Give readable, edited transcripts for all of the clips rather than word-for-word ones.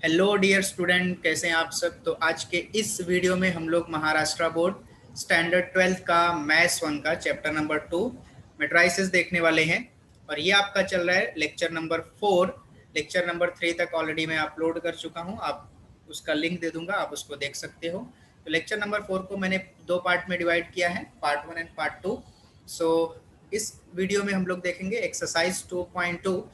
Hello dear student, कैसे हैं आप सब। तो आज के इस वीडियो में हम लोग महाराष्ट्र बोर्ड स्टैंडर्ड 12th का मैथ्स 1 का चैप्टर नंबर 2 मैट्रिसेस देखने वाले हैं। और ये आपका चल रहा है लेक्चर नंबर 4। लेक्चर नंबर 3 तक ऑलरेडी मैं अपलोड कर चुका हूँ, आप उसका लिंक दे दूंगा, आप उसको देख सकते हो। तो लेक्चर नंबर 4 को मैंने दो पार्ट में डिवाइड किया है, पार्ट 1 एंड पार्ट 2। सो इस वीडियो में हम लोग देखेंगे एक्सरसाइज 2.2।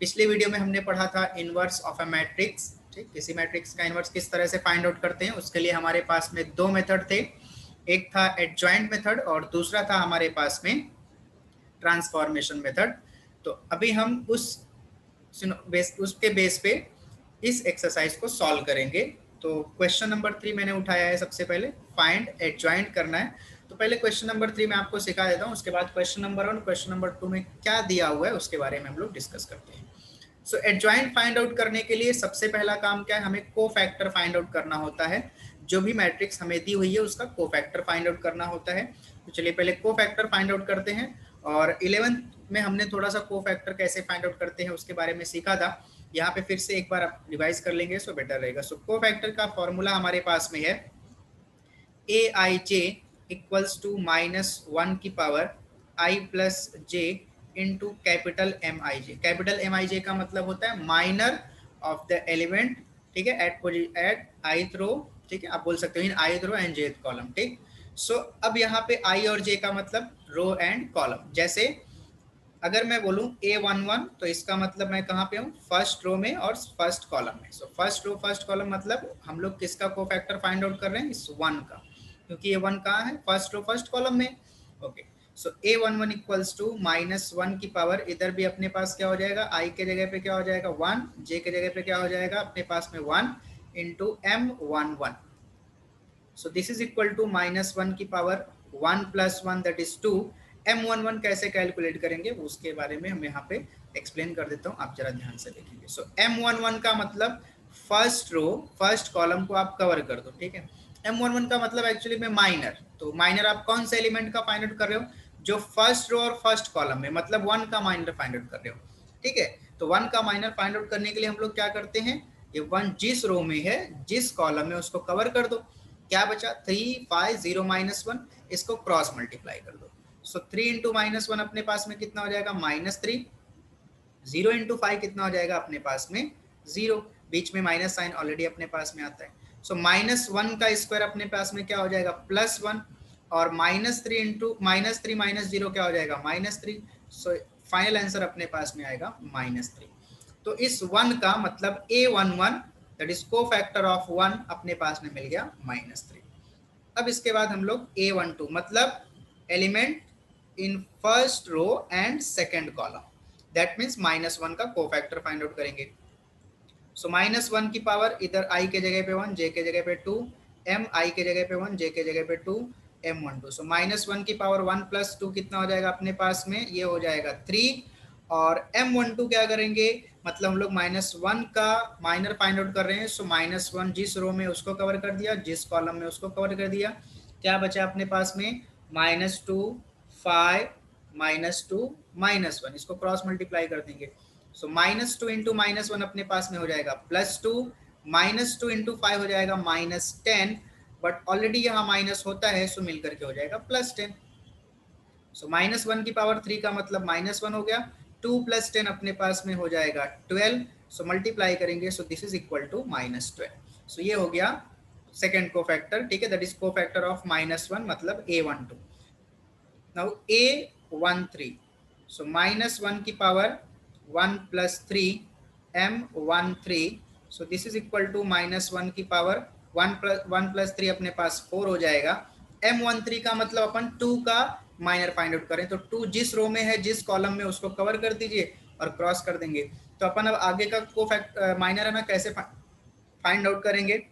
पिछले वीडियो में हमने पढ़ा था इनवर्स ऑफ अ मैट्रिक्स। ठीक, किसी मैट्रिक्स का इनवर्स किस तरह से फाइंड आउट करते हैं, उसके लिए हमारे पास में दो मेथड थे। एक था एडजॉइंट मेथड और दूसरा था हमारे पास में ट्रांसफॉर्मेशन मेथड। तो अभी हम उसके बेस पे इस एक्सरसाइज को सॉल्व करेंगे। तो क्वेश्चन नंबर 3 मैंने उठाया है। सबसे पहले फाइंड एडजॉइंट करना है। तो पहले क्वेश्चन नंबर 3 मैं आपको सिखा देता हूँ, उसके बाद क्वेश्चन नंबर 1 क्वेश्चन नंबर 2 में क्या दिया हुआ है उसके बारे में हम लोग डिस्कस करते हैं। सो एडजॉइंट फाइंड आउट करने के लिए सबसे पहला काम क्या है, हमें कोफैक्टर फाइंड आउट करना होता है। जो भी मैट्रिक्स हमें दी हुई है उसका कोफैक्टर फाइंड आउट करना होता है। तो चलिए पहले कोफैक्टर फाइंड आउट करते हैं। और 11th में हमने थोड़ा सा कोफैक्टर कैसे फाइंड आउट करते हैं उसके बारे में सीखा था। यहाँ पे फिर से एक बार आप रिवाइज कर लेंगे सो बेटर रहेगा। सो कोफैक्टर का फॉर्मूला हमारे पास में है ए आई जे इक्वल्स टू -1 की पावर आई plus J into capital M आई जे। कैपिटल एम आई जे का मतलब होता है माइनर ऑफ द एलिमेंट। ठीक है, एट ith रो। ठीक है, आप बोल सकते हो in ith row and jth column. ठीक, सो अब यहाँ पे आई और जे का मतलब रो एंड कॉलम। जैसे अगर मैं बोलूं A11 तो इसका मतलब मैं कहाँ पे हूँ, फर्स्ट रो में और फर्स्ट कॉलम में। So first row first column मतलब हम लोग किसका कोफैक्टर फाइंड आउट कर रहे हैं, इस 1 का, क्योंकि ये 1 कहाँ है, फर्स्ट रो फर्स्ट कॉलम में। Okay, so A11 equals to -1 की पावर, इधर भी अपने पास क्या हो जाएगा, आई के जगह पे क्या हो जाएगा 1, जे के जगह पे क्या हो जाएगा अपने पास में 1 into M11। So this is equal to -1 की power 1 plus 1 that is 2। M11 कैसे कैलकुलेट करेंगे उसके बारे में हम यहाँ पे एक्सप्लेन कर देता हूँ, आप जरा ध्यान से देखेंगे। सो M11 का मतलब फर्स्ट रो फर्स्ट कॉलम को आप कवर कर दो। ठीक है, M11 का मतलब एक्चुअली में माइनर। तो माइनर आप कौन से एलिमेंट का फाइंड आउट कर रहे हो, जो फर्स्ट रो और फर्स्ट कॉलम में, मतलब 1 का माइनर फाइंड आउट कर रहे हो। ठीक है, तो 1 का माइनर फाइंड आउट करने के लिए हम लोग क्या करते हैं, ये 1 जिस रो में है जिस कॉलम में उसको कवर कर दो। क्या बचा 3 5 0 -1, इसको क्रॉस मल्टीप्लाई कर दो। सो 3 इंटू -1 अपने पास में कितना हो जाएगा -3। 0 इंटू 5 कितना हो जाएगा अपने पास में 0, बीच में माइनस साइन ऑलरेडी अपने पास में आता है। सो -1 का स्क्वायर अपने पास में क्या हो जाएगा +1, और -3 इंटू -3 -0 क्या हो जाएगा -3। सो फाइनल आंसर अपने पास में आएगा -3। तो इस 1 का मतलब A11 that is cofactor of 1 अपने पास में मिल गया -3। अब इसके बाद हम लोग A12 मतलब element in first row and second column, that means -1 का कोफैक्टर फाइंड आउट करेंगे। सो -1 की पावर इधर i के जगह पे 1, j के जगह पे 2, m i के जगह पे 1, j के जगह पे 2, m12। सो -1 की पावर 1 प्लस 2 कितना हो जाएगा अपने पास में, ये हो जाएगा 3। और m12 क्या करेंगे, मतलब हम लोग -1 का माइनर फाइंड आउट कर रहे हैं। सो -1 जिस रो में उसको कवर कर दिया, जिस कॉलम में उसको कवर कर दिया। क्या बचा अपने पास में -2 5 -2 -1, इसको क्रॉस मल्टीप्लाई कर देंगे। सो -2 इंटू -1 अपने पास में हो जाएगा +2, -2 इंटू 5 हो जाएगा -10, बट ऑलरेडी यहाँ माइनस होता है सो मिलकर के हो जाएगा +10। सो -1 की पावर 3 का मतलब -1 हो गया, 2 + 10 अपने पास में हो जाएगा 12। सो मल्टीप्लाई करेंगे, so this is equal to -12। So ये हो गया सेकेंड कोफैक्टर। ठीक है, दैट इज कोफैक्टर ऑफ -1 मतलब A12। नाउ A13, सो -1 की power 1 + 3 M13। So this is equal to -1 की पावर 1 + 3 अपने पास 4 हो जाएगा। M13 का मतलब अपन 2 का माइनर फाइंड आउट करें, तो 2 जिस रो में है जिस कॉलम में उसको कवर कर दीजिए और क्रॉस कर देंगे। तो अपन अब आगे का माइनर है ना, कैसे फाइंड आउट करेंगे,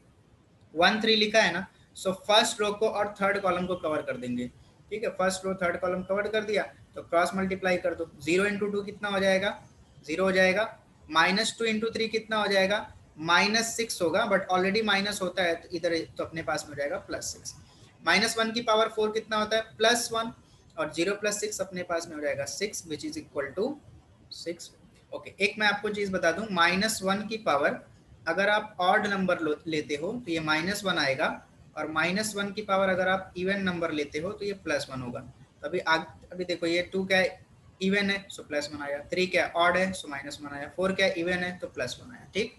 1 3 लिखा है ना, सो फर्स्ट रो को और थर्ड कॉलम को कवर कर देंगे। ठीक है, first row third column cover कर दिया तो क्रॉस मल्टीप्लाई कर दो। 0 इंटू 2 कितना हो जाएगा 0 हो जाएगा, -2 इंटू 3 कितना हो जाएगा -6 होगा, बट ऑलरेडी माइनस होता है तो इधर तो अपने पास में हो जाएगा +6। -1 की पावर 4 कितना होता है +1, और 0 + 6 अपने पास में हो जाएगा 6 which is equal to 6। Okay, एक मैं आपको चीज बता दूं, -1 की पावर अगर आप ऑड नंबर लेते हो तो ये -1 आएगा, और -1 की पावर अगर आप इवन नंबर लेते हो तो ये +1 होगा। तो अभी देखो ये 2 क्या है, इवन है, सो +1 आया। 3 क्या ऑड है, सो -1 आया। 4 क्या इवन है, तो +1 आया। ठीक,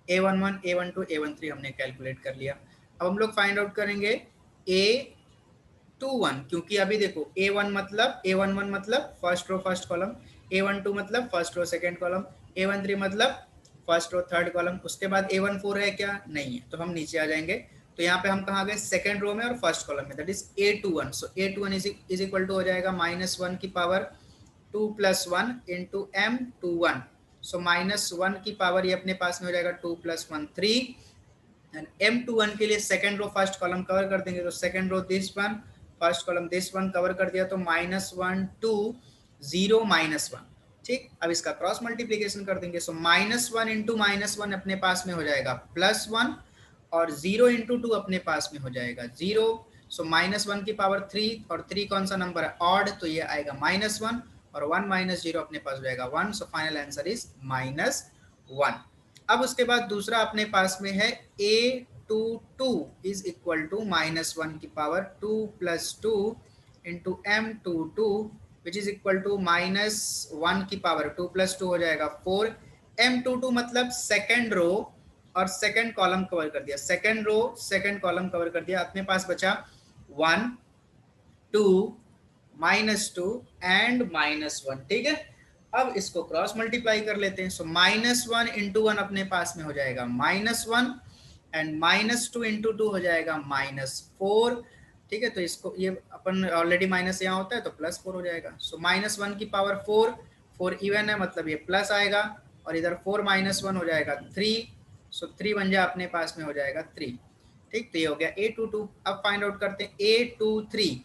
A11, A12, A13 हमने कैलकुलेट कर लिया। अब हम लोग फाइंड आउट करेंगे A21, क्योंकि अभी देखो A1 मतलब A11 मतलब first row first column, A12 मतलब first row second column, A13 मतलब फर्स्ट रो थर्ड कॉलम। उसके बाद A14 है क्या, नहीं है, तो हम नीचे आ जाएंगे। तो यहाँ पे हम कहाँ गए, सेकंड रो में और फर्स्ट कॉलम में, that is A21। So A21 is equal to हो जाएगा -1 की पावर 2 + 1 इंटू M21। सो -1 की पावर ये अपने पास में हो जाएगा 2 + 1 3, एंड M21 के लिए second row first column cover कर देंगे, तो second row this one, first column this one cover कर दिया, तो -1 2 0 -1। ठीक, अब इसका क्रॉस मल्टीप्लीकेशन कर देंगे। सो -1 इंटू -1 अपने पास में हो जाएगा +1, और 0 इंटू 2 अपने पास में हो जाएगा 0। सो -1 की पावर 3, और 3 कौन सा नंबर है, ऑड, तो ये आएगा -1, और 1 - 0 अपने पास हो जाएगा 1। सो फाइनल आंसर इज -1। अब उसके बाद दूसरा अपने पास में है A22 इज इक्वल टू -1 की power 2 + 2 into M22 which is equal to -1 की पावर 2 + 2 हो जाएगा 4। M22 मतलब सेकेंड रो और सेकेंड कॉलम कवर कर दिया, second row second column cover कर दिया। अपने पास बचा 1 2 -2 एंड -1। ठीक है, अब इसको क्रॉस मल्टीप्लाई कर लेते हैं। सो -1 इंटू 1 अपने पास में हो जाएगा -1, एंड -2 इंटू 2 हो जाएगा -4। ठीक है, तो इसको ये अपन ऑलरेडी माइनस यहाँ होता है तो +4 हो जाएगा। सो -1 की पावर 4, 4 इवन है मतलब ये प्लस आएगा, और इधर 4 - 1 हो जाएगा 3। सो 3 बन जाए अपने पास में हो जाएगा 3। ठीक, तो ये हो गया A22। अब फाइंड आउट करते हैं A23।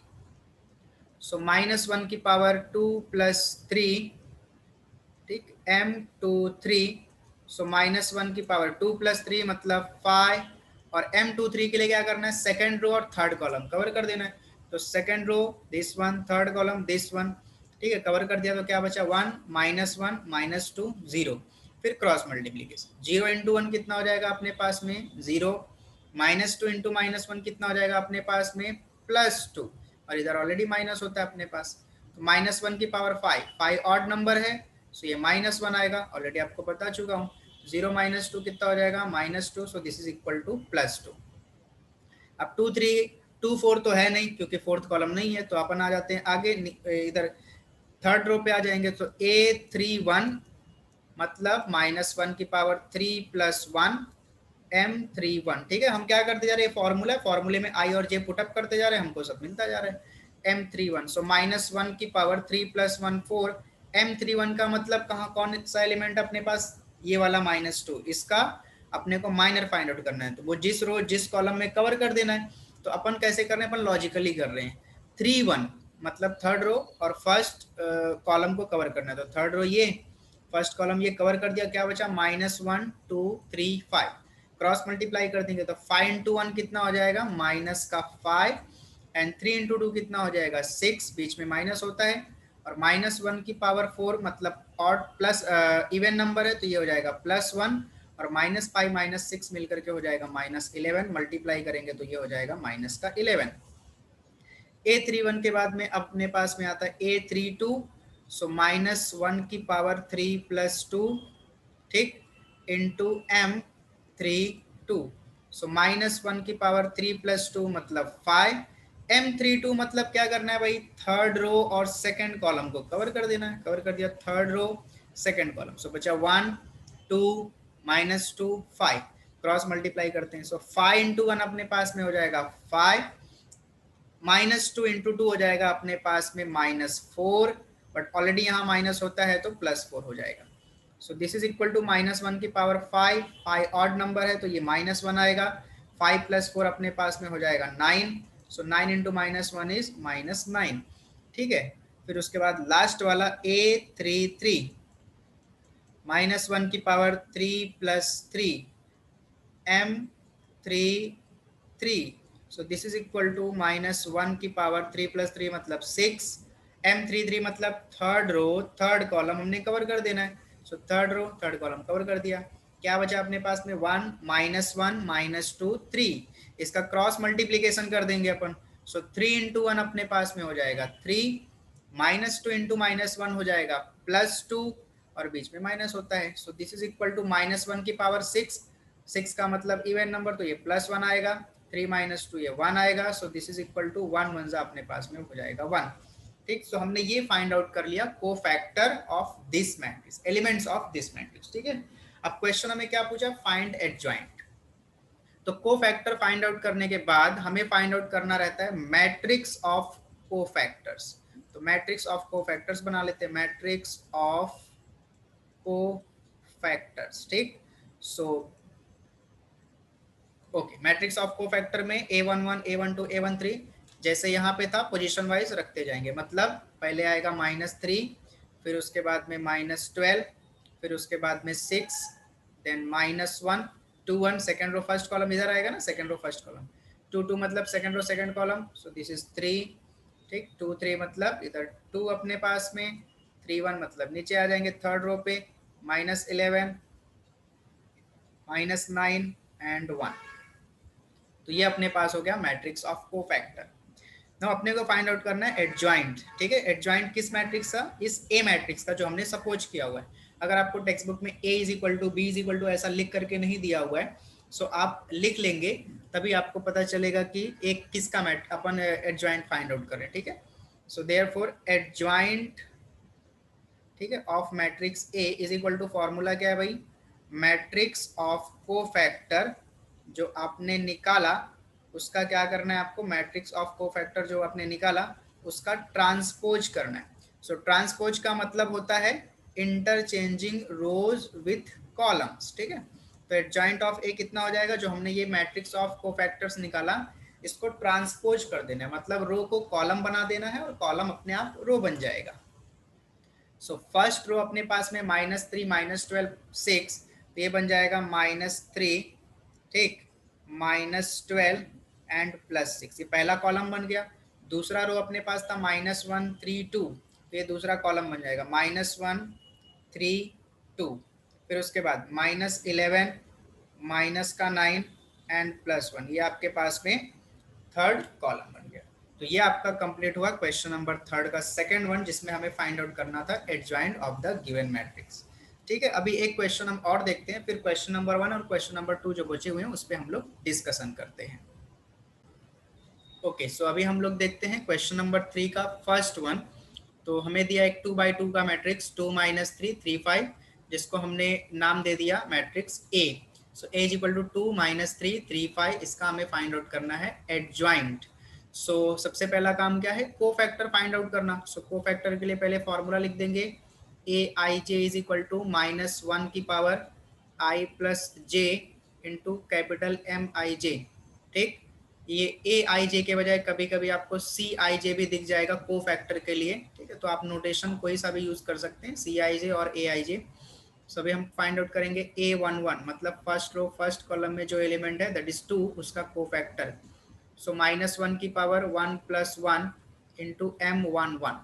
सो -1 की पावर 2 + 3, ठीक, M23। सो -1 की पावर 2 + 3 मतलब 5, और M23 के लिए क्या करना है, सेकेंड रो और थर्ड कॉलम कवर कर देना है। तो second row this one, third column this one. ठीक है, कवर कर दिया, तो क्या बचा 1 -1 -2 0। फिर क्रॉस मल्टीप्लीकेशन, 0 इंटू 1 कितना हो जाएगा अपने पास में 0, -2 इंटू -1 कितना हो जाएगा अपने पास में +2, और इधर ऑलरेडी माइनस होता है अपने पास। तो -1 की पावर 5, 5 ऑड नंबर है, सो ये -1 आएगा, ऑलरेडी आपको बता चुका हूँ। 0 - 2 कितना हो जाएगा -2, so this is equal to +2। अब 2 3 2 4 तो है नहीं क्योंकि फोर्थ कॉलम नहीं है, तो अपन आ जाते हैं आगे, इधर थर्ड रो पे आ जाएंगे। तो A31 मतलब -1 की पावर 3 + 1 M31। ठीक है, हम क्या करते जा रहे हैं, फॉर्मूला, फॉर्मूले में I और J पुटअप करते जा रहे हैं, हमको सब मिलता जा रहा है। M31, सो -1 की पावर 3 + 1 4। M31 का मतलब कहाँ, कौन सा एलिमेंट अपने पास, ये वाला -2, इसका अपने को माइनर फाइंड आउट करना है, तो वो जिस रो जिस कॉलम में कवर कर देना है। तो अपन कैसे कर रहे हैं, अपन लॉजिकली कर रहे हैं। 3 1 मतलब थर्ड रो और फर्स्ट कॉलम को कवर करना है, तो थर्ड रो ये, फर्स्ट कॉलम ये कवर कर दिया, क्या बचा -1 2 3 5। क्रॉस मल्टीप्लाई कर देंगे तो 5 इंटू 1 कितना हो जाएगा -5, एंड 3 इंटू 2 कितना हो जाएगा 6, बीच में माइनस होता है, और -1 की पावर 4 मतलब ऑड प्लस इवन नंबर है, तो ये हो जाएगा +1, और -5 - 6 मिलकर के हो जाएगा -11। मल्टीप्लाई करेंगे तो ये हो जाएगा -11। A31 के बाद में अपने पास में आता है A32। सो -1 की पावर 3 + 2, ठीक, इंटू M32। सो -1 की पावर 3 + 2 मतलब 5। M32 मतलब क्या करना है भाई, थर्ड रो और सेकंड कॉलम को कवर कर देना है, कवर कर दिया थर्ड रो सेकंड कॉलम। सो बचा 1 2 -2 5। क्रॉस मल्टीप्लाई करते हैं, सो 5 इंटू 1 अपने पास में हो जाएगा 5, -2 इंटू 2 हो जाएगा अपने पास में -4, बट ऑलरेडी यहाँ माइनस होता है तो +4 हो जाएगा। So this is equal to -1 की पावर 5, 5 ऑड नंबर है तो ये -1 आएगा, 5 + 4 अपने पास में हो जाएगा 9। सो 9 इंटू -1 इज -9। ठीक है, फिर उसके बाद लास्ट वाला A33, -1 की power 3 + 3 M33। So this is equal to -1 की पावर 3 + 3 मतलब 6। M33 मतलब थर्ड रो थर्ड कॉलम हमने कवर कर देना है, so third row third column cover कर दिया। क्या बचा अपने पास में 1 -1 -2 3, इसका क्रॉस मल्टीप्लीकेशन कर देंगे अपन। सो 3 × 1 अपने पास में हो जाएगा 3, -2 × -1 हो जाएगा +2, और बीच में माइनस होता है। So this is equal to -1 की पावर 6, 6 का मतलब इवन नंबर, तो ये +1 आएगा, 3 - 2 ये 1 आएगा। So this is equal to 1 1 अपने पास में हो जाएगा 1। ठीक, सो हमने ये फाइंड आउट कर लिया cofactor of this matrix, elements of this matrix. ठीक है, अब क्वेश्चन हमें क्या पूछा, फाइंड एडजॉइंट। तो कोफैक्टर फाइंड आउट करने के बाद हमें फाइंड आउट करना रहता है मैट्रिक्स ऑफ कोफैक्टर्स। तो मैट्रिक्स ऑफ कोफैक्टर्स बना लेते हैं, मैट्रिक्स ऑफ कोफैक्टर्स। ठीक, so okay, matrix of cofactor में A11 A12 A13 जैसे यहाँ पे था पोजीशन वाइज रखते जाएंगे। मतलब पहले आएगा -3, फिर उसके बाद में -12, फिर उसके बाद में 6, then -1 2 1, second row first column इधर आएगा ना, सेकेंड रो फर्स्ट कॉलम, 2 2 मतलब second row second column, so this is 3। ठीक, 2 3 मतलब इधर 2 अपने पास में, 3 1 मतलब नीचे आ जाएंगे थर्ड रो पे, -11 -9 एंड 1। तो ये अपने पास हो गया मैट्रिक्स ऑफ कोफैक्टर। ना अपने को फाइंड आउट करना है एडजॉइंट। ठीक है, एडजॉइंट किस मैट्रिक्स का, इस ए मैट्रिक्स का जो हमने सपोज किया हुआ है। अगर आपको टेक्स्ट बुक में A = B = ऐसा लिख करके नहीं दिया हुआ है, सो आप लिख लेंगे, तभी आपको पता चलेगा कि एक किसका अपन एडजॉइंट फाइंड आउट करें। ठीक है, सो देयरफॉर एडजॉइंट, ठीक है, of matrix A is equal to, formula क्या है भाई, मैट्रिक्स ऑफ कोफैक्टर जो आपने निकाला उसका क्या करना है आपको, मैट्रिक्स ऑफ कोफैक्टर जो आपने निकाला उसका ट्रांसपोज करना है। सो ट्रांसपोज का मतलब होता है इंटरचेंजिंग रोज विथ कॉलम्स। ठीक है, तो एडजॉइंट ऑफ ए कितना हो जाएगा, जो हमने ये मैट्रिक्स ऑफ कोफैक्टर्स निकाला इसको ट्रांसपोज कर देना है, मतलब रो को कॉलम बना देना है और कॉलम अपने आप रो बन जाएगा। सो फर्स्ट रो अपने पास में -3 -12 6, तो ये बन जाएगा -3, ठीक, -12 एंड +6, ये पहला कॉलम बन गया। दूसरा रो अपने पास था -1 3 2, तो ये दूसरा कॉलम बन जाएगा -1 3 2। फिर उसके बाद -11 -9 एंड +1, ये आपके पास में थर्ड कॉलम बन गया। तो ये आपका कंप्लीट हुआ क्वेश्चन नंबर 3 का सेकंड वन, जिसमें हमें फाइंड आउट करना था adjoint of the given matrix. ठीक है, अभी एक क्वेश्चन हम और देखते हैं, फिर क्वेश्चन नंबर 1 और क्वेश्चन नंबर 2 जो बचे हुए हैं उस पर हम लोग डिस्कशन करते हैं। ओके, सो अभी हम लोग देखते हैं क्वेश्चन नंबर 3 का फर्स्ट वन। तो हमें दिया एक 2x2 का मैट्रिक्स 2 - 3 3 5, जिसको हमने नाम दे दिया मैट्रिक्स A। सो A = 2 - 3 3 5, इसका हमें फाइंड आउट करना है एडजॉइंट। सो सबसे पहला काम क्या है, कोफैक्टर फाइंड आउट करना। सो कोफैक्टर के लिए पहले फॉर्मूला लिख देंगे, Aij = -1 की power I + j into capital Mij। ठीक, ये Aij के बजाय कभी कभी आपको Cij भी दिख जाएगा कोफैक्टर के लिए। ठीक है, तो आप नोटेशन कोई सा भी यूज कर सकते हैं, Cij और Aij। सभी हम फाइंड आउट करेंगे A11 मतलब फर्स्ट रो फर्स्ट कॉलम में जो एलिमेंट है दैट इज 2, उसका कोफैक्टर। सो -1 की पावर 1 + 1 इंटू M11।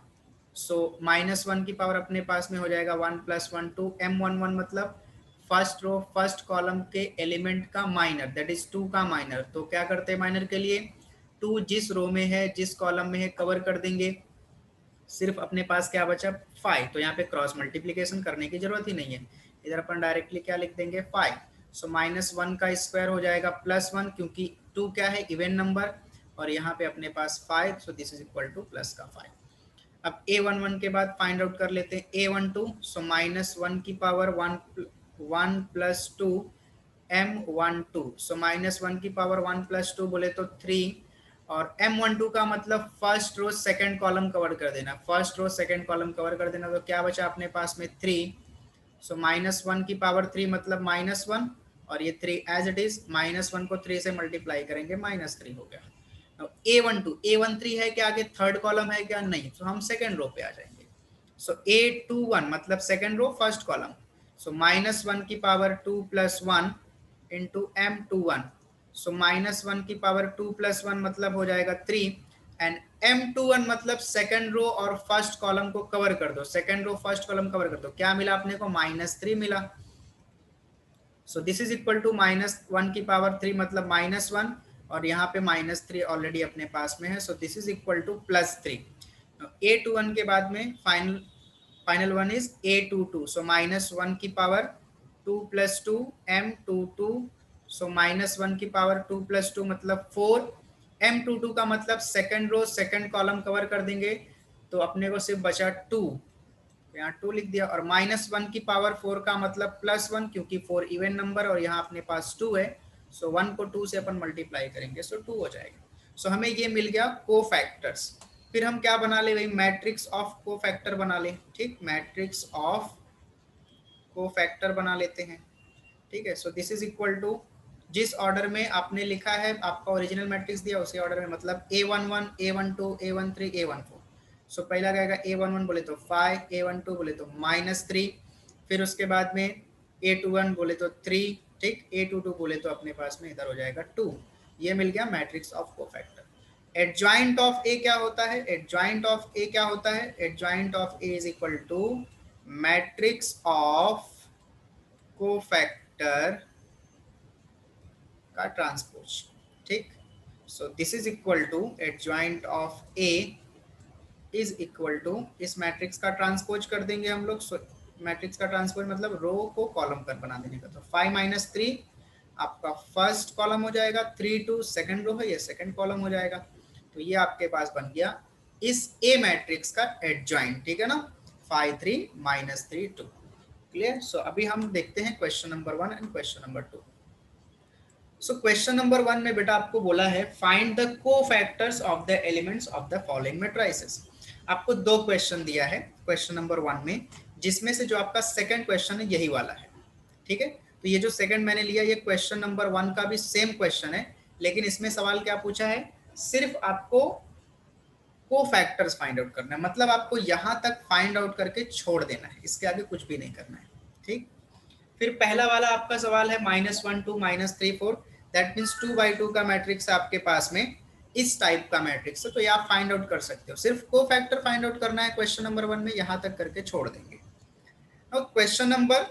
सो -1 की पावर अपने पास में हो जाएगा 1 + 1 2, M11 मतलब फर्स्ट रो फर्स्ट कॉलम के एलिमेंट का माइनर, दैट इज 2 का माइनर। तो क्या करते हैं माइनर के लिए, 2 जिस रो में है जिस कॉलम में है कवर कर देंगे। सिर्फ अपने पास क्या बचा 5, तो यहाँ पे क्रॉस मल्टीप्लीकेशन करने की जरूरत ही नहीं है, इधर अपन डायरेक्टली क्या लिख देंगे 5। सो -1 का स्क्वायर हो जाएगा +1, क्योंकि 2 क्या है इवन नंबर, और यहाँ पे अपने पास 5, सो this is equal two plus का 5। अब A11 के बाद फाइंड आउट कर लेते हैं A12। सो -1 की पावर 1 + 2 M12। सो -1 की पावर 1 + 2 बोले तो 3, और M12 का मतलब first row second column cover कर देना, first row second column cover कर देना। तो क्या बचा अपने पास में 3। सो -1 की पावर 3 मतलब -1, और ये 3 एज इट इज, -1 को 3 से मल्टीप्लाई करेंगे -3 हो गया। A12 A13 है क्या, आगे थर्ड कॉलम है क्या, नहीं, तो हम सेकंड रो पे आ जाएंगे। सो A21 मतलब सेकंड रो फर्स्ट कॉलम। सो -1 की पावर 2 + 1 इंटू M21। सो -1 की पावर 2 + 1 मतलब हो जाएगा 3, एंड M21 मतलब सेकंड रो और फर्स्ट कॉलम को कवर कर दो, second row first column cover कर दो। क्या मिला अपने को, -3 मिला। So this is equal to -1 की पावर 3 मतलब -1, और यहाँ पे -3 ऑलरेडी अपने पास में है, so this is equal to +3। A21 के बाद में फाइनल वन इज A22, सो -1 की पावर 2 + 2 M22, सो -1 की पावर 2 + 2 मतलब 4, M22 का मतलब second row second column cover कर देंगे, तो अपने को सिर्फ बचा 2, यहाँ 2 लिख दिया, और -1 की पावर 4 का मतलब +1, क्योंकि 4 इवन नंबर और यहाँ अपने पास 2 है, सो 1 को 2 से अपन मल्टीप्लाई करेंगे, सो 2 हो जाएगा। सो हमें ये मिल गया कोफैक्टर्स। फिर हम क्या बना ले भाई, मैट्रिक्स ऑफ कोफैक्टर बना ले, ठीक, मैट्रिक्स ऑफ कोफैक्टर बना लेते हैं, ठीक है। So this is equal to, जिस ऑर्डर में आपने लिखा है आपका ओरिजिनल मैट्रिक्स दिया उसी ऑर्डर में, मतलब A11 A12 A13 A14। सो पहला क्या आएगा, A11 बोले तो 5, A12 बोले तो -3, फिर उसके बाद में A21 बोले तो 3, ठीक, A22 बोले तो अपने पास में इधर हो जाएगा 2। ये मिल गया matrix of cofactor. Adjoint of A क्या होता है, एडजॉइंट ऑफ ए क्या होता है, adjoint of A is equal to matrix of cofactor का ट्रांसपोज, ठीक। So this is equal to adjoint of A is equal to, इस मैट्रिक्स का ट्रांसपोज कर देंगे हम लोग। सो मैट्रिक्स का ट्रांसपोज मतलब रो को कॉलम कर बना देने का, तो 5 - 3 आपका फर्स्ट कॉलम हो जाएगा, 3 2 सेकंड रो है, ये सेकंड कॉलम हो जाएगा। तो ये आपके पास बन गया इस ए मैट्रिक्स का एडजॉइंट, ठीक है ना, 5 3 -3 2। क्लियर। सो अभी हम देखते हैं question number 1 and question number 2। So question number 1 में बेटा आपको बोला है find the cofactors of the elements of the following matrices. आपको 2 क्वेश्चन दिया है क्वेश्चन नंबर 1 में, जिसमें से जो आपका सेकंड क्वेश्चन है यही वाला है, ठीक है। तो ये जो सेकंड मैंने लिया, ये क्वेश्चन नंबर 1 का भी सेम क्वेश्चन है, लेकिन इसमें सवाल क्या पूछा है, सिर्फ आपको कोफैक्टर्स फाइंड आउट करना है, मतलब आपको यहां तक फाइंड आउट करके छोड़ देना है, इसके आगे कुछ भी नहीं करना है, ठीक। फिर पहला वाला आपका सवाल है -1 2 -3 4, दैट मीन्स 2/2 का मैट्रिक्स आपके पास में इस टाइप का मैट्रिक्स है, तो ये आप फाइंड आउट कर सकते हो। सिर्फ कोफैक्टर फाइंड आउट करना है क्वेश्चन नंबर 1 में, यहां तक करके छोड़ देंगे। और क्वेश्चन नंबर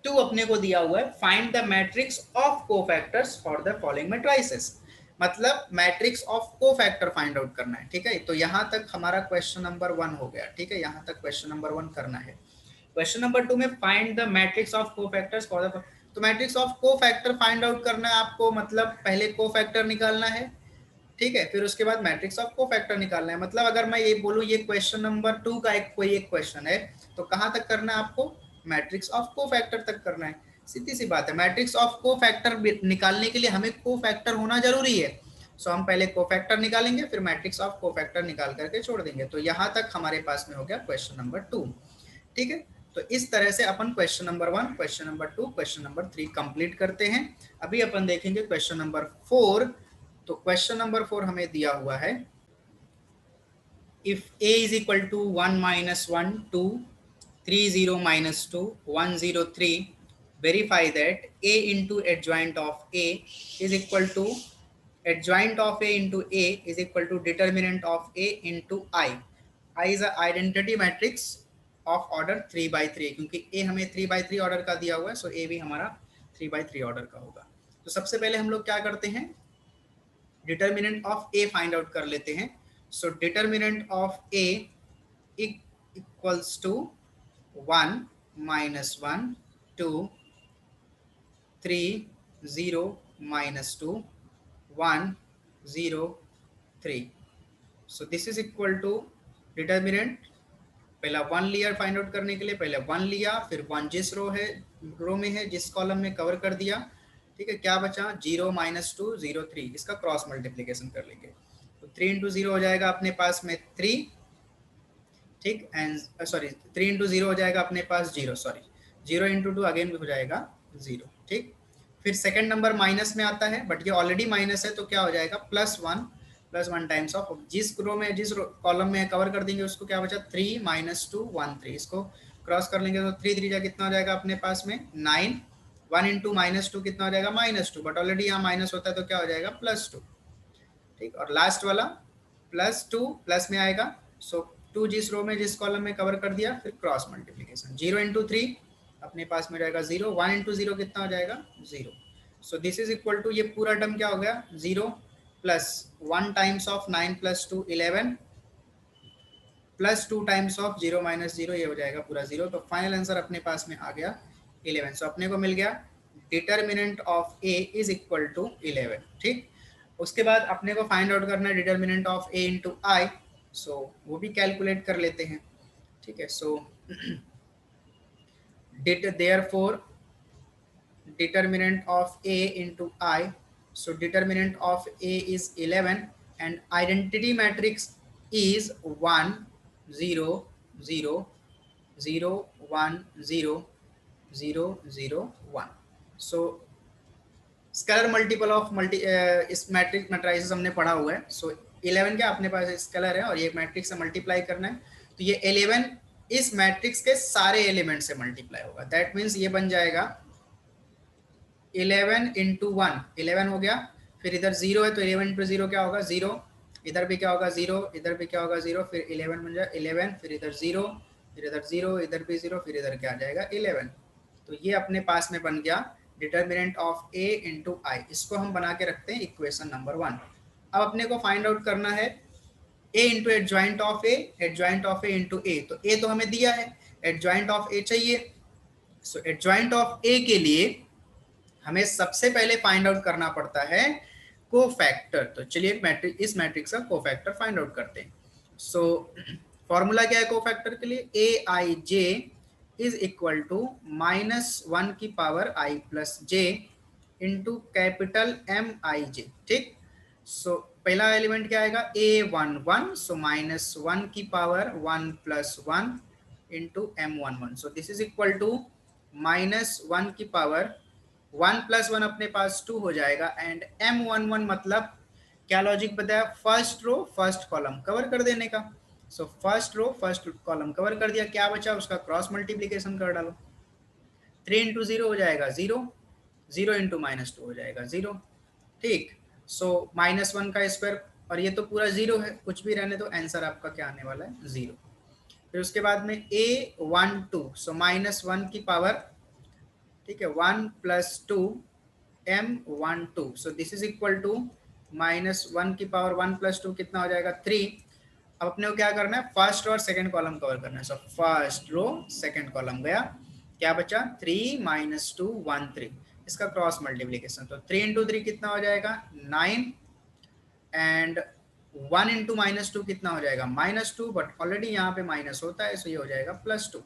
2 अपने को दिया हुआ है find the matrix of cofactors for the following matrices, मतलब matrix of cofactor find out करना है, ठीक है। तो यहां तक हमारा क्वेश्चन नंबर 1 हो गया, ठीक है, यहां तक क्वेश्चन नंबर 1 करना है। क्वेश्चन नंबर 2 में find the matrix of cofactors for the, तो matrix of cofactor find out करना है आपको, मतलब पहले कोफैक्टर निकालना है, ठीक है, फिर उसके बाद मैट्रिक्स ऑफ कोफैक्टर निकालना है। मतलब अगर मैं ये बोलूं ये क्वेश्चन नंबर 2 का कोई एक क्वेश्चन है, तो कहां तक करना है आपको, मैट्रिक्स ऑफ कोफैक्टर तक करना है। सीधी सी बात है, मैट्रिक्स ऑफ कोफैक्टर निकालने के लिए हमें कोफैक्टर होना जरूरी है। सो हम पहले कोफैक्टर निकालेंगे, फिर मैट्रिक्स ऑफ कोफैक्टर निकाल करके छोड़ देंगे। तो यहां तक हमारे पास में हो गया क्वेश्चन नंबर 2, ठीक है। तो इस तरह से अपन question number 1, question number 2, question number 3 complete करते हैं। अभी अपन देखेंगे क्वेश्चन नंबर 4। तो क्वेश्चन नंबर 4 हमें दिया हुआ है, if a is equal to 1 - 1 2 3 0 - 2 1 0 3, verify that a into adjoint of a is equal to, adjoint of a into a is equal to determinant of a into I is a identity matrix of order 3/3, क्योंकि a हमें 3/3 order का दिया हुआ है, सो a भी हमारा 3/3 order का होगा। तो सबसे पहले हम लोग क्या करते हैं, determinant of a find out कर लेते हैं। So determinant of a equals to 1 - 1 2 3 0 - 2 1 0 3। So this is equal to determinant, पहला 1 लिया फाइंड आउट करने के लिए, पहले 1 लिया, फिर 1 जिस रो में है जिस कॉलम में कवर कर दिया, ठीक है। क्या बचा, 0 - 2 0 3, इसका क्रॉस मल्टीप्लीकेशन कर लेंगे, तो 3 × 0 हो जाएगा अपने पास में 3, ठीक, एंड सॉरी 3 × 0 हो जाएगा अपने पास 0, सॉरी 0 × 2 अगेन हो जाएगा 0, ठीक। फिर सेकंड नंबर माइनस में आता है, बट ये ऑलरेडी माइनस है, तो क्या हो जाएगा +1 टाइम्स ऑफ जिस रो में जिस कॉलम में कवर कर देंगे उसको क्या बचा 3 - 2 1 3, इसको क्रॉस कर लेंगे तो 3 3 कितना हो जाएगा अपने पास में 9, 1 × -2 कितना हो जाएगा -2, बट ऑलरेडी यहाँ माइनस होता है तो क्या हो जाएगा +2, ठीक। और लास्ट वाला +2 प्लस में आएगा, सो 2 जिस रो में जिस कॉलम में कवर कर दिया, फिर क्रॉस मल्टीप्लीकेशन 0 × 3 अपने पास में हो जाएगा 0, 1 इंटू 0 कितना हो जाएगा 0। So this is equal to, ये पूरा टर्म क्या हो गया 0 plus 1 times of 9 plus 2 11 plus 2 times of 0 minus 0, ये हो जाएगा पूरा 0। तो फाइनल आंसर अपने पास में आ गया 11। सो अपने को मिल गया determinant of A is equal to 11। ठीक, उसके बाद अपने को फाइंड आउट करना है डिटर्मिनेंट ऑफ ए इंटू आई। सो वो भी कैलकुलेट कर लेते हैं। ठीक है, सो therefore determinant of a into I, so determinant of a is 11 and identity matrix is 1 0 0 0 1 0 0 0 1। so scalar multiple of इस मैट्रिक्स मैट्राइसेस हमने पढ़ा हुआ है। सो 11 क्या अपने पास स्केलर है और ये मैट्रिक्स से मल्टीप्लाई करना है, तो ये 11 इस मैट्रिक्स के सारे एलिमेंट से मल्टीप्लाई होगा। दैट मीन्स ये बन जाएगा 11 इंटू 1, 11 हो गया, फिर इधर 0 है तो 11 इंटू 0 क्या होगा 0, इधर भी क्या होगा 0, इधर भी क्या होगा 0, फिर 11 बन जाए 11, फिर इधर 0, फिर इधर 0, इधर भी 0, फिर इधर क्या आ जाएगा 11। तो ये अपने पास में बन गया डिटर्मिनेंट ऑफ ए इंटू आई। इसको हम बना के रखते हैं इक्वेशन नंबर 1। अब अपने को फाइंड आउट करना है A into adjoint of A, adjoint of A into A. तो ए तो हमें दिया है, एडजॉइंट ऑफ ए चाहिए। सो एडजॉइंट ऑफ ए के लिए हमें सबसे पहले फाइंड आउट करना पड़ता है कोफैक्टर। तो चलिए इस मैट्रिक्स का कोफैक्टर फाइंड आउट करते हैं। सो फॉर्मूला क्या है कोफैक्टर के लिए, ए आई जे इज इक्वल टू -1 की पावर आई plus J into capital M आई जे। ठीक, सो पहला एलिमेंट क्या आएगा A11, सो -1 की power 1 plus 1 into M11। So this is equal to -1 की पावर 1 प्लस 1 अपने पास 2 हो जाएगा एंड M11 मतलब क्या लॉजिक बताया, first row first column cover कर देने का। सो first row first column cover कर दिया, क्या बचा उसका क्रॉस मल्टीप्लीकेशन कर डालो, 3 इंटू 0 हो जाएगा 0, 0 इंटू -2 हो जाएगा 0। ठीक, सो -1 का स्क्वायर और ये तो पूरा 0 है, कुछ भी रहने तो आंसर आपका क्या आने वाला है 0। फिर उसके बाद में A12, सो -1 की पावर, ठीक है 1 plus 2 M12, so this is equal to -1 की पावर 1 प्लस 2 कितना हो जाएगा 3। अब अपने को क्या करना है, फर्स्ट रो और सेकंड कॉलम कवर करना है। सो फर्स्ट रो सेकंड कॉलम गया, क्या बचा 3 -2 1 3, इसका क्रॉस मल्टीप्लीकेशन। तो 3 इंटू 3 कितना हो जाएगा 9 एंड 1 इंटू -2 कितना हो जाएगा -2, बट ऑलरेडी यहाँ पे माइनस होता है, सो ये हो जाएगा +2।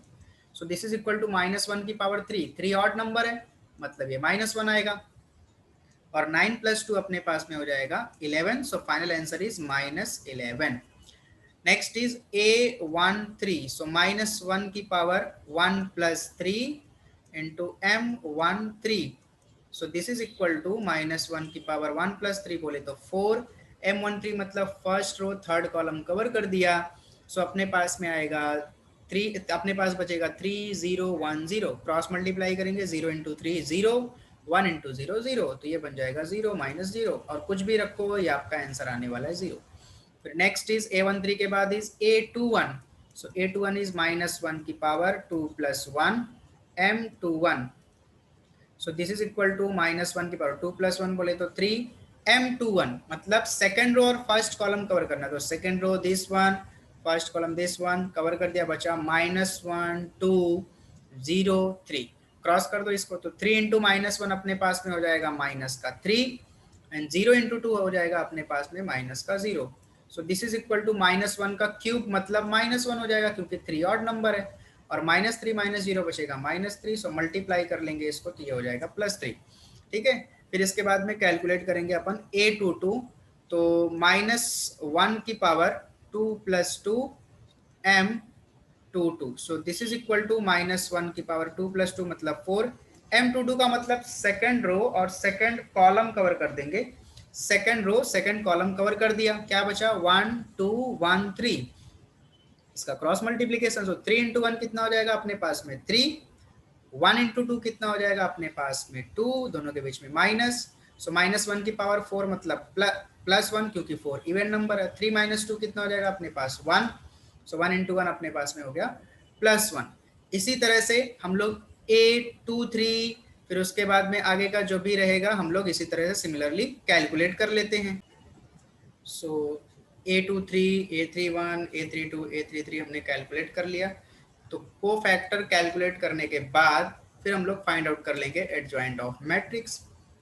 So this is equal to -1 की पावर 3, 3 ऑड नंबर है मतलब ये -1 आएगा और 9 प्लस 2 अपने पास में हो जाएगा 11। So final answer is -11। Next is A13, so -1 की power 1 plus 3 into M13। So this is equal to -1 की पावर 1 प्लस 3 बोले तो 4, M13 मतलब first row third column cover कर दिया। सो अपने पास में आएगा 3, अपने पास बचेगा 3 0 1 0, क्रॉस मल्टीप्लाई करेंगे 0 इंटू 3 0, 1 इंटू 0 0, तो ये बन जाएगा 0 -0 और कुछ भी रखो ये आपका आंसर आने वाला है 0। फिर नेक्स्ट इज A13 के बाद is A21, so A21 is -1 की power 2 plus 1 M21। So this is equal to -1 की पावर 2 प्लस 1 बोले तो 3 M21 मतलब सेकंड रो और फर्स्ट कॉलम कवर करना। तो second row this one, first column this one cover कर दिया, बचा -1 2 0 3, क्रॉस कर दो इसको। तो 3 इंटू -1 अपने पास में हो जाएगा -3 एंड 0 इंटू 2 हो जाएगा अपने पास में -0। So this is equal to -1 का क्यूब मतलब -1 हो जाएगा क्योंकि 3 ऑड नंबर है और -3 -0 बचेगा -3। सो मल्टीप्लाई कर लेंगे इसको तो ये हो जाएगा +3। ठीक है, फिर इसके बाद में कैलकुलेट करेंगे अपन A22, तो -1 की power 2 plus 2 M22। So this is equal to -1 की पावर 2 प्लस 2 मतलब 4, M22 का मतलब सेकंड रो और सेकंड कॉलम कवर कर देंगे। Second row second column cover कर दिया, क्या बचा 1 2 1 3, इसका क्रॉस मल्टीप्लीकेशन। सो 3 इंटू 1 कितना हो जाएगा अपने पास में 3, 1 इंटू 2 कितना हो जाएगा अपने पास में 2, दोनों के बीच में माइनस। सो -1 की पावर 4 मतलब +1 क्योंकि 4 इवन नंबर है। 3 - 2 कितना हो जाएगा अपने पास 1, सो 1 इंटू 1 अपने पास में हो गया +1। इसी तरह से हम लोग A23, फिर उसके बाद में आगे का जो भी रहेगा हम लोग इसी तरह से सिमिलरली कैलकुलेट कर लेते हैं। सो A23, A31, A32, A33 हमने कैलकुलेट कर लिया। तो को फैक्टर कैलकुलेट करने के बाद फिर हम लोग फाइंड आउट कर लेंगे एडजॉइंट ऑफ मैट्रिक्स।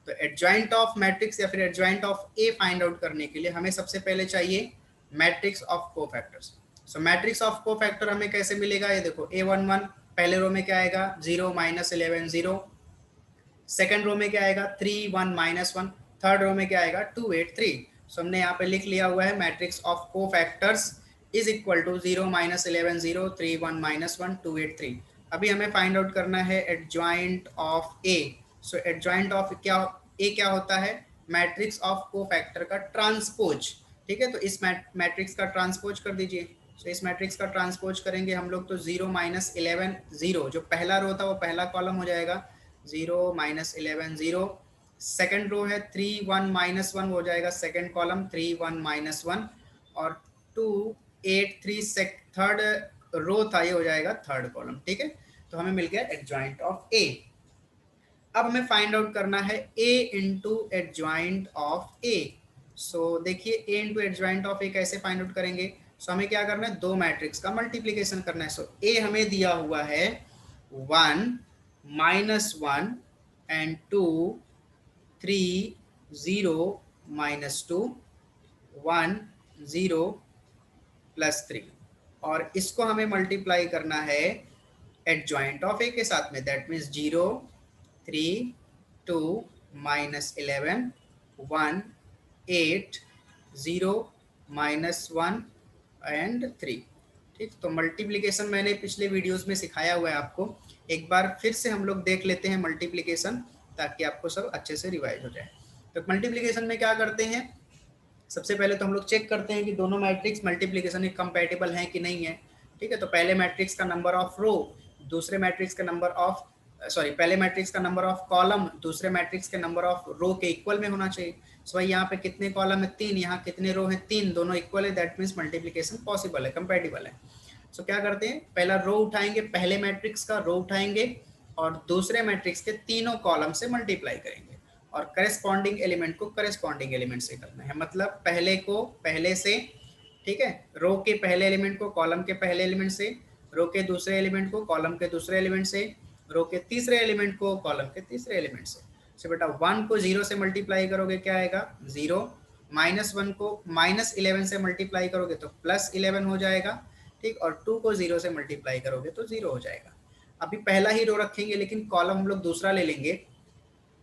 तो एडजॉइंट ऑफ मैट्रिक्स या फिर adjoint of A find out करने के लिए हमें सबसे पहले चाहिए matrix of cofactors. So matrix of cofactor हमें कैसे मिलेगा, ये देखो A11 पहले रो में क्या आएगा 0 माइनस 11 0, सेकेंड रो में क्या आएगा 3 1 माइनस 1, थर्ड रो में क्या आएगा 2 8 3। सो हमने यहाँ पे लिख लिया हुआ है matrix of cofactors is equal to 0 minus 11 0, 3 1 minus 1, 2 8 3। अभी हमें फाइंड आउट करना है adjoint of A. So adjoint of क्या ए क्या होता है, मैट्रिक्स ऑफ कोफैक्टर का ट्रांसपोज। ठीक है, तो इस मैट्रिक्स का ट्रांसपोज कर दीजिए। तो इस मैट्रिक्स का ट्रांसपोज करेंगे हम लोग तो 0 माइनस 11 0, जो पहला रो था वो पहला कॉलम हो जाएगा 0 माइनस 11 0। सेकेंड रो है 3 1 माइनस 1 हो जाएगा सेकेंड कॉलम 3 1 माइनस 1, और 2 8 3 थर्ड रो था ये हो जाएगा थर्ड कॉलम। ठीक है, तो हमें मिल गया एडजॉइंट ऑफ ए। अब हमें फाइंड आउट करना है a इंटू एडजॉइंट ऑफ ए। सो देखिए a इंटू एडजॉइंट ऑफ ए कैसे फाइंड आउट करेंगे। सो हमें क्या करना है, दो मैट्रिक्स का मल्टीप्लीकेशन करना है। सो a हमें दिया हुआ है 1 माइनस 1 एंड 2 3 0 माइनस 2 1 0 प्लस 3, और इसको हमें मल्टीप्लाई करना है एडजॉइंट ऑफ ए के साथ में, that means 0 3 2 minus 11 1 8 0 minus 1 and 3। ठीक, तो मल्टीप्लिकेशन मैंने पिछले वीडियोस में सिखाया हुआ है आपको, एक बार फिर से हम लोग देख लेते हैं मल्टीप्लिकेशन, ताकि आपको सब अच्छे से रिवाइज हो जाए। तो मल्टीप्लिकेशन में क्या करते हैं, सबसे पहले तो हम लोग चेक करते हैं कि दोनों मैट्रिक्स मल्टीप्लिकेशन में कंपैटिबल हैं कि नहीं है। ठीक है, तो पहले मैट्रिक्स का नंबर ऑफ रो दूसरे मैट्रिक्स का नंबर ऑफ पहले मैट्रिक्स का नंबर ऑफ कॉलम दूसरे मैट्रिक्स के नंबर ऑफ रो के इक्वल में होना चाहिए। सो भाई यहाँ पे कितने कॉलम है 3, यहाँ कितने रो है 3, दोनों इक्वल है, दैट मीन्स मल्टीप्लिकेशन पॉसिबल है, कंपैटिबल है। सो क्या करते हैं, पहला रो उठाएंगे, पहले मैट्रिक्स का रो उठाएंगे और दूसरे मैट्रिक्स के तीनों कॉलम से मल्टीप्लाई करेंगे, और करेस्पॉन्डिंग एलिमेंट को करेस्पॉन्डिंग एलिमेंट से करना है, मतलब पहले को पहले से, ठीक है, रो के पहले एलिमेंट को कॉलम के पहले एलिमेंट से, रो के दूसरे एलिमेंट को कॉलम के दूसरे एलिमेंट से, रो के तीसरे एलिमेंट को कॉलम के तीसरे एलिमेंट से। सो बेटा 1 को 0 से मल्टीप्लाई करोगे क्या आएगा 0, माइनस 1 को माइनस 11 से मल्टीप्लाई करोगे तो प्लस 11 हो जाएगा। ठीक, और 2 को 0 से मल्टीप्लाई करोगे तो 0 हो जाएगा। अभी पहला ही रो रखेंगे लेकिन कॉलम हम लोग दूसरा ले लेंगे।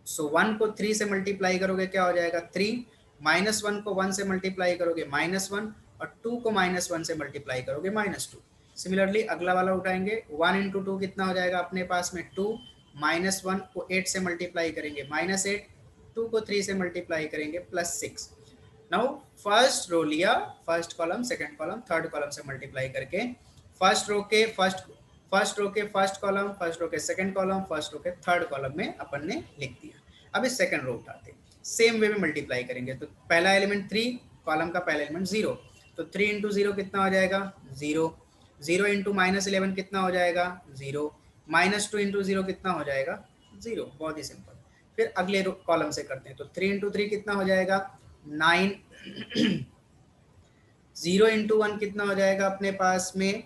सो 1 को 3 से मल्टीप्लाई करोगे क्या हो जाएगा 3, माइनस 1 को 1 से मल्टीप्लाई करोगे -1, और 2 को -1 से मल्टीप्लाई करोगे -2। सिमिलरली अगला वाला उठाएंगे, 1 इंटू 2 कितना हो जाएगा अपने पास में 2, -1 को 8 से मल्टीप्लाई करेंगे -8, 2 को 3 से मल्टीप्लाई करेंगे +6। नाउ फर्स्ट रो लिया, first column second column third column से मल्टीप्लाई करके फर्स्ट रो के फर्स्ट कॉलम, फर्स्ट रो के सेकंड कॉलम, फर्स्ट रो के थर्ड कॉलम में अपन ने लिख दिया। अब इस सेकंड रो उठाते सेम वे में मल्टीप्लाई करेंगे। तो पहला एलिमेंट 3, कॉलम का पहला एलिमेंट 0, तो 3 इंटू 0 कितना हो जाएगा 0, 0 इंटू -11 कितना हो जाएगा 0, -2 इंटू 0 कितना हो जाएगा 0, बहुत ही सिंपल। फिर अगले कॉलम से करते हैं, तो 3 इंटू 3 कितना हो जाएगा 9, 0 इंटू 1 कितना हो जाएगा अपने पास में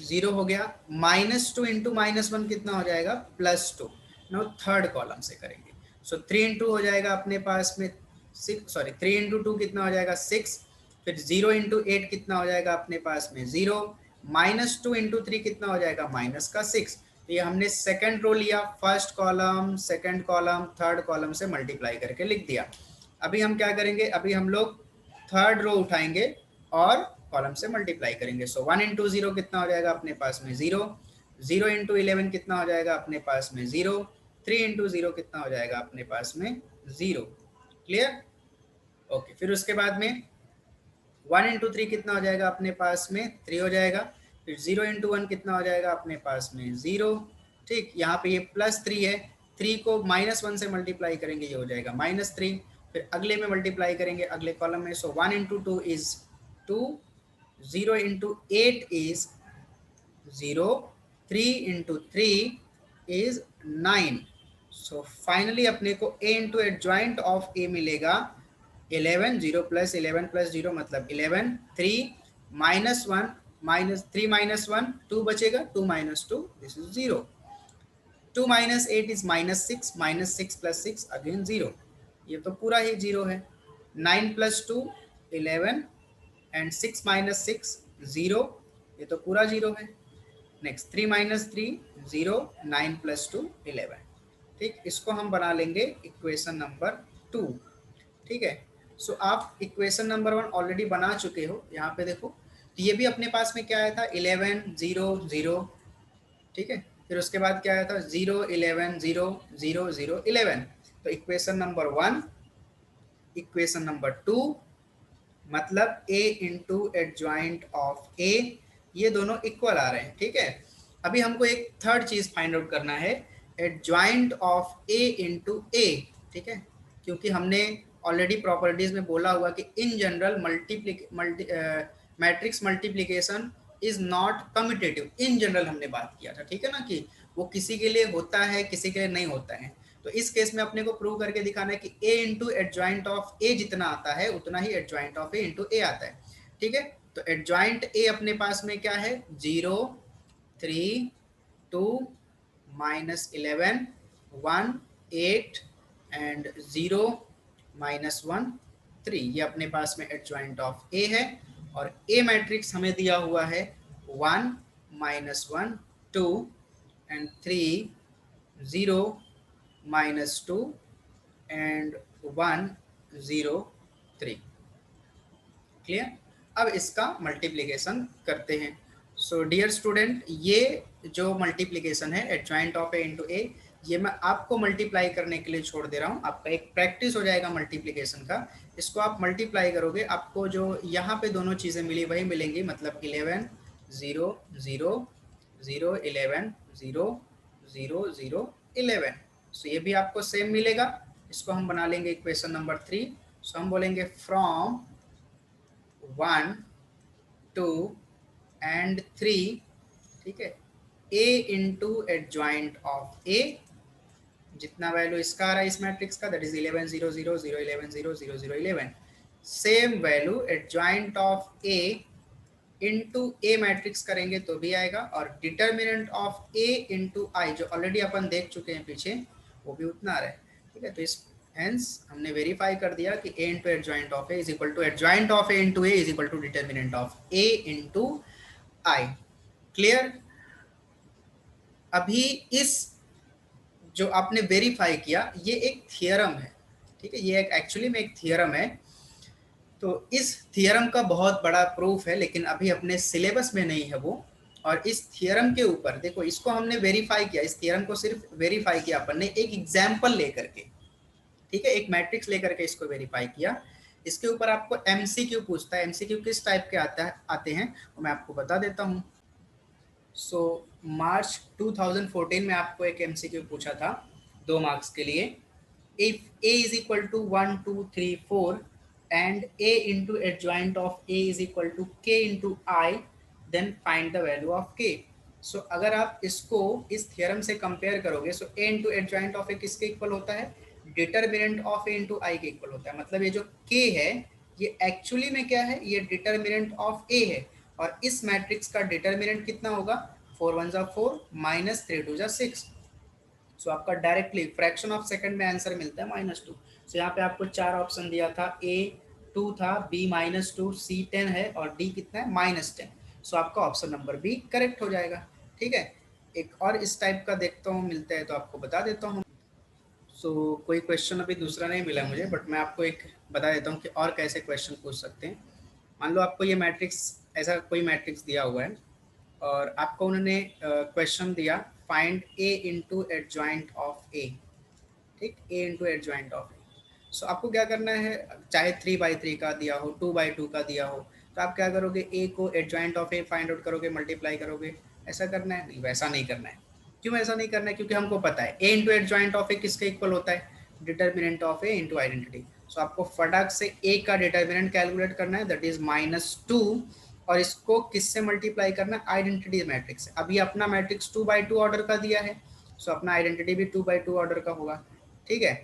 0 हो गया, -2 इंटू -1 कितना हो जाएगा +2। नाउ थर्ड कॉलम से करेंगे। सो 3 इंटू हो जाएगा अपने पास में 3 इंटू 2 कितना हो जाएगा 6, फिर 0 इंटू 8 कितना हो जाएगा अपने पास में 0, -2 इंटू 3 कितना हो जाएगा -6। तो ये हमने सेकंड रो लिया, first column second column third column से मल्टीप्लाई करके लिख दिया। अभी हम क्या करेंगे, अभी हम लोग थर्ड रो उठाएंगे और कॉलम से मल्टीप्लाई करेंगे। सो 1 इंटू 0 कितना हो जाएगा अपने पास में 0, 0 इंटू 11 कितना हो जाएगा अपने पास में 0, 3 इंटू 0 कितना हो जाएगा अपने पास में 0। Clear, okay. फिर उसके बाद में 1 इंटू 3 कितना हो जाएगा अपने पास में 3 हो जाएगा, फिर 0 इंटू 1 कितना हो जाएगा अपने पास में 0। ठीक, यहाँ पे ये +3 है, 3 को -1 से मल्टीप्लाई करेंगे ये हो जाएगा -3, फिर अगले में मल्टीप्लाई करेंगे अगले कॉलम में। सो 1 into 2 is 2, 0 into 8 is 0, 3 into 3 is 9। So finally अपने को a into adjoint of a मिलेगा 11, 0 प्लस 11 प्लस 0 मतलब 11, 3 माइनस 1 माइनस 3 माइनस 1 2 बचेगा, 2 minus 2 this is 0, 2 minus 8 is minus 6 plus 6 again 0, ये तो पूरा ही 0 है। 9 प्लस 2 11 एंड 6 माइनस 6 0, ये तो पूरा 0 है। Next 3 minus 3 0, 9 plus 2 11। ठीक, इसको हम बना लेंगे इक्वेशन नंबर 2। ठीक है, सो आप इक्वेशन नंबर 1 ऑलरेडी बना चुके हो, यहाँ पे देखो। तो ये भी अपने पास में क्या आया था 11 0 0। ठीक है, फिर उसके बाद क्या आया था 0 11 0 0 0 11। तो इक्वेशन नंबर 1, इक्वेशन नंबर 2 मतलब a into adjoint of a, ये दोनों इक्वल आ रहे हैं। ठीक है, अभी हमको एक थर्ड चीज फाइंड आउट करना है, adjoint of a into a। ठीक है, क्योंकि हमने ऑलरेडी प्रॉपर्टीज में बोला हुआ कि in general matrix multiplication is not commutative, in general हमने बात किया था। ठीक है ना, कि वो किसी के लिए होता है किसी के लिए नहीं होता है। तो इस केस में अपने को प्रूव करके दिखाना है कि a into adjoint of a जितना आता है उतना ही adjoint of a into a आता है। ठीक है, तो एडजॉइंट a अपने पास में क्या है 0 3 2 माइनस 11 1 8 एंड 0 माइनस 1 3, ये अपने पास में एडजॉइंट ऑफ a है। और a मैट्रिक्स हमें दिया हुआ है 1 minus 1 2 and 3 0 minus 2 and 1 0 3। Clear, अब इसका मल्टीप्लिकेशन करते हैं। सो डियर स्टूडेंट, ये जो मल्टीप्लिकेशन है एडजॉइंट ऑफ ए इंटू ए, ये मैं आपको मल्टीप्लाई करने के लिए छोड़ दे रहा हूँ, आपका एक प्रैक्टिस हो जाएगा मल्टीप्लिकेशन का। इसको आप मल्टीप्लाई करोगे, आपको जो यहाँ पे दोनों चीज़ें मिली वही मिलेंगी, मतलब 11 0 0 0 11 0 0 0 11। सो ये भी आपको सेम मिलेगा। इसको हम बना लेंगे इक्वेशन नंबर 3। सो हम बोलेंगे फ्रॉम 1 2 एंड 3, ठीक है, a into adjoint of a, जितना वैल्यू इसका आ रहा है इस मैट्रिक्स का, that is 11 0 0 0 11 0 0 0 11, same value adjoint of a into A matrix करेंगे तो भी आएगा, और डिटर्मिनेंट ऑफ a इंटू आई जो ऑलरेडी अपन देख चुके हैं पीछे, वो भी उतना आ रहा है। ठीक है, तो इस हेंस हमने वेरीफाई कर दिया कि a into adjoint of a is equal to adjoint of a into a is equal to determinant of a into I. Clear, अभी इस जो आपने वेरीफाई किया ये एक थियरम है। ठीक है, ये एक एक्चुअली में एक थियरम है। तो इस थियरम का बहुत बड़ा प्रूफ है, लेकिन अभी अपने सिलेबस में नहीं है वो। और इस थियरम के ऊपर देखो, इसको हमने वेरीफाई किया, इस थियरम को सिर्फ वेरीफाई किया अपन ने एक एग्जाम्पल लेकर के। ठीक है, एक मैट्रिक्स लेकर के इसको वेरीफाई किया। इसके ऊपर आपको एमसीक्यू पूछता है, एमसीक्यू किस टाइप के आते हैं वो मैं आपको बता देता हूँ। सो मार्च 2014 में आपको एक एमसीक्यू पूछा था 2 मार्क्स के लिए, if a is equal to 1 2 3 4 and a into adjoint of a is equal to k into I, then find the value of k. So अगर आप इसको इस थ्योरम से कंपेयर करोगे, so a into adjoint of a किसके equal होता है, determinant of a into I के इक्वल होता है। मतलब ये जो k है ये एक्चुअली में क्या है, ये डिटर्मिनेंट ऑफ a है, और इस मैट्रिक्स का डिटर्मिनेंट कितना होगा 4 1 जा 4 माइनस 3 2 जा 6। सो आपका डायरेक्टली फ्रैक्शन ऑफ सेकंड में आंसर मिलता है -2। सो यहाँ पे आपको 4 ऑप्शन दिया था, A 2 था, B -2, C 10 है और D कितना है -10। सो आपका ऑप्शन नंबर B करेक्ट हो जाएगा। ठीक है, एक और इस टाइप का देखता हूँ मिलता है तो आपको बता देता हूँ। सो कोई क्वेश्चन अभी दूसरा नहीं मिला मुझे, बट मैं आपको एक बता देता हूँ कि और कैसे क्वेश्चन पूछ सकते हैं। मान लो आपको ये मैट्रिक्स, ऐसा कोई मैट्रिक्स दिया हुआ है और आपको उन्होंने क्वेश्चन दिया find a into adjoint of a। ठीक, a into adjoint of a। सो आपको क्या करना है, चाहे 3/3 का दिया हो 2/2 का दिया हो, तो आप क्या करोगे, a को adjoint of a find out करोगे, मल्टीप्लाई करोगे, ऐसा करना है। नहीं, वैसा नहीं करना है। क्यों ऐसा नहीं करना है, क्योंकि हमको पता है a into adjoint of a किसके इक्वल होता है, determinant of a into identity. So आपको फटाक से a का डिटर्मिनेंट कैलकुलेट करना है, दैट इज -2, और इसको किससे मल्टीप्लाई करना है, आइडेंटिटी मैट्रिक्स से। अब ये अपना मैट्रिक्स 2x2 ऑर्डर का दिया है, सो अपना आइडेंटिटी भी 2x2 ऑर्डर का होगा, ठीक है।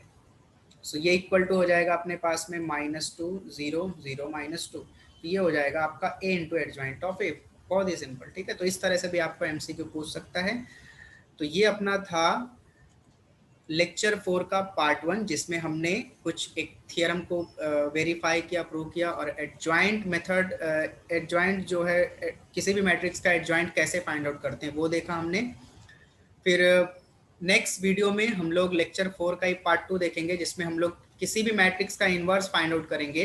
सो ये इक्वल टू हो जाएगा अपने पास में -2 0 0 -2, तो ये हो जाएगा आपका a इंटू एडजॉइंट ऑफ ए। बहुत ही सिंपल, ठीक है। तो इस तरह से भी आपको एमसीक्यू पूछ सकता है। तो ये अपना था लेक्चर 4 का पार्ट 1, जिसमें हमने कुछ एक थियरम को वेरीफाई किया, प्रूव किया, और एडजॉइंट मेथड, एडजॉइंट जो है किसी भी मैट्रिक्स का एडजॉइंट कैसे फाइंड आउट करते हैं वो देखा हमने। फिर नेक्स्ट वीडियो में हम लोग लेक्चर 4 का ही पार्ट 2 देखेंगे, जिसमें हम लोग किसी भी मैट्रिक्स का इनवर्स फाइंड आउट करेंगे,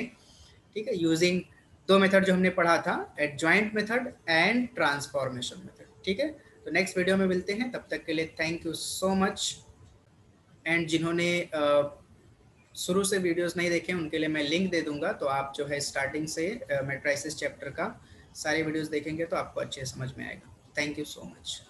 ठीक है, यूजिंग दो मेथड जो हमने पढ़ा था, adjoint method and transformation method, ठीक है। तो नेक्स्ट वीडियो में मिलते हैं, तब तक के लिए thank you so much. And जिन्होंने शुरू से वीडियोस नहीं देखे उनके लिए मैं लिंक दे दूंगा, तो आप जो है स्टार्टिंग से मैट्राइसिस चैप्टर का सारे वीडियोस देखेंगे तो आपको अच्छे समझ में आएगा। Thank you so much.